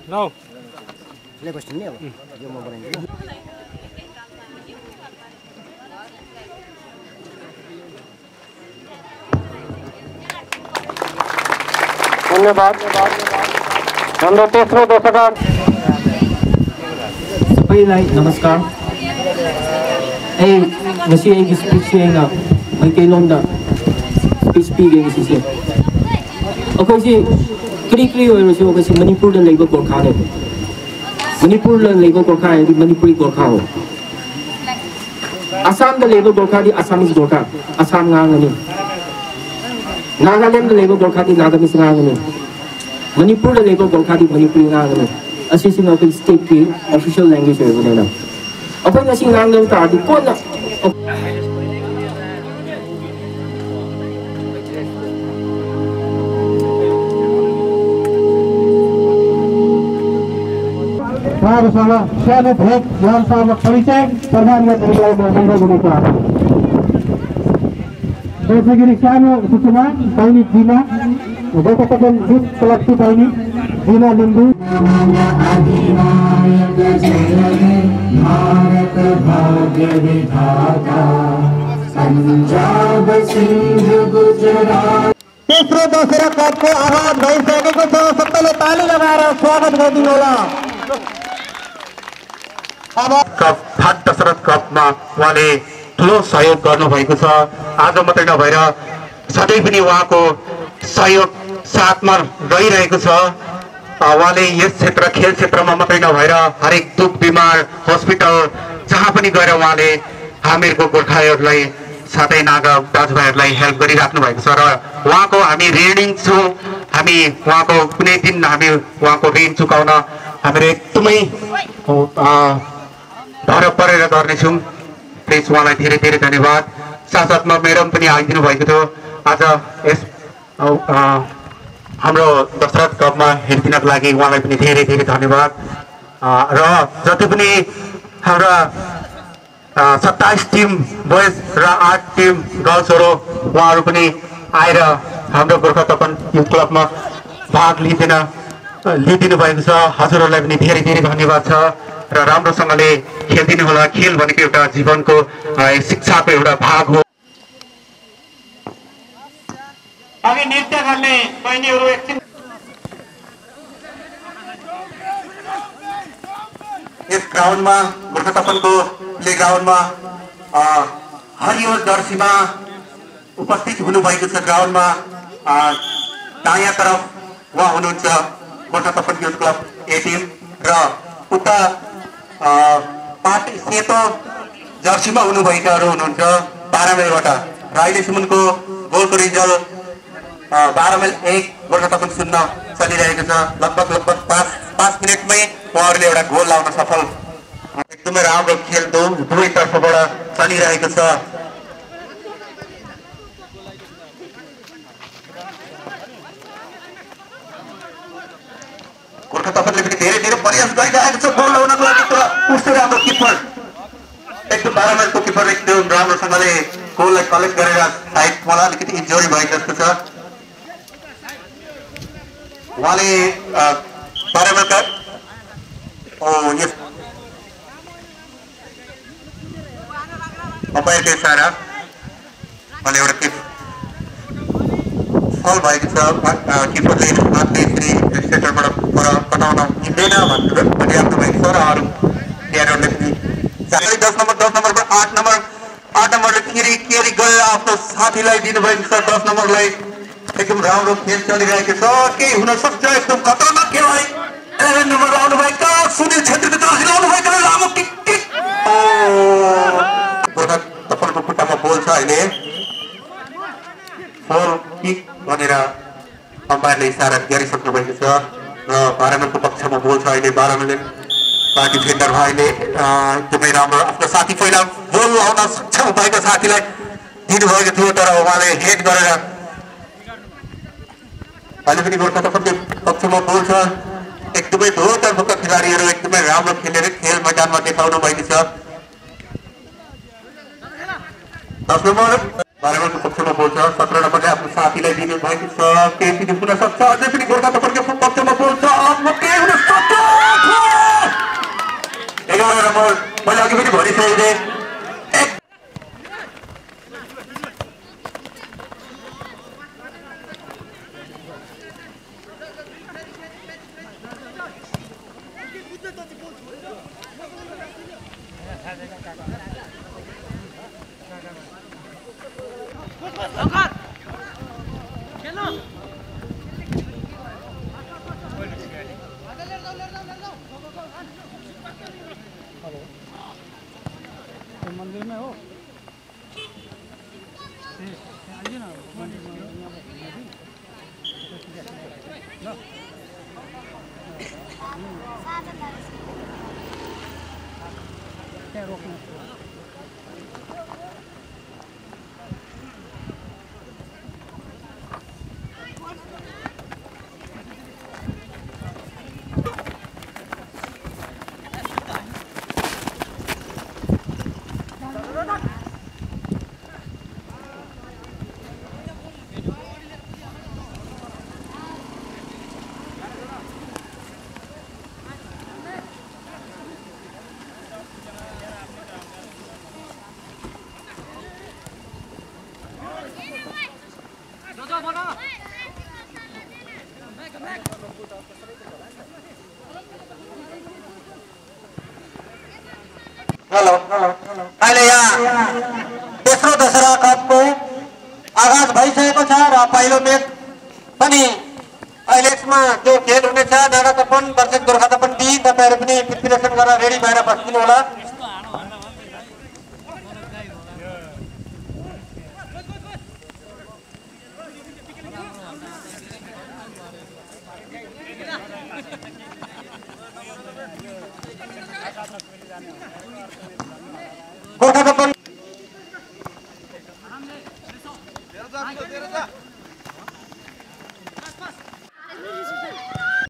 No. ले question ni apa? Dia mau berani. धन्यवाद हाम्रो तेस्रो दशक सबैलाई नमस्कार ngasi ay speech nga may kailonda speech pigay ngasi okay si kri oy ro si okay si Manipur da leiba gorkha ne Manipur la leiba gorkha ay Manipuri gorkha ho Assam da leiba gorkha di Assamese gorkha Assam nga ngani Nagaland da leiba gorkha di Nagamese nga ngani Manipur da leiba gorkha di Manipuri nga ngani asi si nga state ki official language ay wala na okay ngasi nga ngam ta di ko na उहाँहरूसँग सानो भेट उहाँहरूसँग परिचय प्रधानमन्त्रीलाई म अनुरोध गर्न चाहन्छु त्यसैगरी सानो सूचना दैनिक दिना जगतकन जुट क्लबकी दैनिक दिना लिम्बू भारत भाग्य विधाता पंजाब सिंध गुजरात तेस्रो दशहरा कपको आह्वान भइसकेको छ सबैले ताली लगाएर स्वागत गरिदिनु होला कप थाट दशरथ कपमा उहाँले ठुलो सहयोग गर्नुभएको छ आज मात्रै नभएर सधैँ पनि उहाँको सहयोग साथमा रहिरहेको छ उहाँले यस क्षेत्र खेल क्षेत्रमा मात्रै नभएर हरेक दुख बिमार हस्पिटल जहाँ पनि गएर उहाँले हामीहरूको गोर्खाहरूलाई साथै नागा दाजुभाइहरूलाई हेल्प गरिराख्नु भएको छ र उहाँको हामी ऋणी छौँ हामी उहाँको कुनै दिन हामी उहाँको ऋण चुकाउन हामीहरू एकदमै भर परेर गर्नेछौँ प्लिज उहाँलाई धेरै धेरै धन्यवाद साथसाथमा म्याडम पनि आइदिनु भएको थियो आज यस हाम्रो दशरथ कपमा हेरिदिनको लागि उहाँलाई पनि धेरै धेरै धन्यवाद र जति पनि हाम्रा 27 टिम बोइज र 8 टिम गर्ल्सहरू उहाँहरू पनि आएर हाम्रो गोर्खा तपन युथ क्लबमा भाग लिदिनु भएको छ हजुरहरूलाई पनि धेरै धेरै धन्यवाद छ र राम्रोसँगले खेलिदिनु होला खेल भनेको एउटा जीवनको शिक्षाको एउटा भाग हो अघि नृत्य गर्ने बहिनीहरू एकछिन यस ग्राउन्डमा गोर्खा तपनको प्ले ग्राउन्डमा हरियो जर्सीमा उपस्थित हुनुभएको छ ग्राउन्डमा दायाँ तरफ उहाँ हुनुहुन्छ गोर्खा तपन युथ क्लब ए टिम र उता पाटी सेतो जर्सीमा हुनुभएकाहरू हुनुहुन्छ 12 माइलबाट र अहिलेसम्मको गोलको रिजल्ट 12 माइल 1 गोर्खा तपन 0 चलिरहेको छ लगभग 5 मिनटमै उहाँहरूले एउटा गोल लाउन सफल एकदमै राम्रो खेल दुवै तर्फबाट चलिरहेको छ गोर्खा तपनले पनि धेरै धेरै प्रयास गरिरहेको छ गोल लाउनको लागि तर उसले राम्रो किपर एकदम 12 माइलको किपर एकदम राम्रोसँगले गोललाई कलेक्ट गरेर सायद मलाई अलिकति इन्जरी भएको जस्तो छ उहाँले 12 माइलका अम्पायरको इसारा उहाँले एउटा फल भएको छ किपरले हातले यसरी सेटरबाट पर कटाउन मिल्दैन भनेर भनिराख्नु भएको छ र अरू प्लेयरहरूले पनि 10 नम्बरको 8 नम्बरले केरी गरेर आफ्नो साथीलाई दिनुभएको छ 10 नम्बरलाई एकदम राम्रो खेल चलिरहेको छ केही हुन सक्छ एकदम खतरनाक खेल है 11 नम्बर आउनुभएको सुनिल छेत्रीको तर्फबाट आउनुभएको लामो किक गोर्खा तपनको खुट्टामा बोल छ अहिले फोर किक भनेर अम्पायरले इसारा गरिसक्नु भएको छ र 12 माइलको पक्षमा बोल छ अहिले 12 माइल पार्टी फेन्डर भाइले एकदमै राम्रो आफ्नो साथी पहिला बोल लाउन सक्षम भएको साथीलाई दिनुभएको थियो तर उहाँले हेड गरेर अहिले पनि गोर्खा तपनको पक्षमा बोल छ एकदमै दुवै तर्फका खेलाडीहरू एकदमै राम्रो खेलेर खेल मैदानमा देखाउनु भएको छ 10 नम्बर 12 को पक्षमा बोल्छ 17 नम्बरले आफ्नो साथीलाई दिनु भएको छ के दिनु पुनः सक्छ अझै पनि गोर्खा तपाईँको पक्षमा बोल्छ अब के हुन सक्छ 11 नम्बर मैले अघि पनि भनिसकेको थिएँ मंदिर में हो आइए ना क्या रोकना हेलो अहिले यहाँ तेस्रो दशहरा कपको आगाज भइसकेको छ र पहिलो म्याच पनि अहिले यसमा जो खेल हुनेछ नागा तपन वर्सेस गोर्खा तपन बी तपाईहरु पनि प्रिपरेसन गरेर रेडी भएर बस्दिनु होला गोर्खा तपन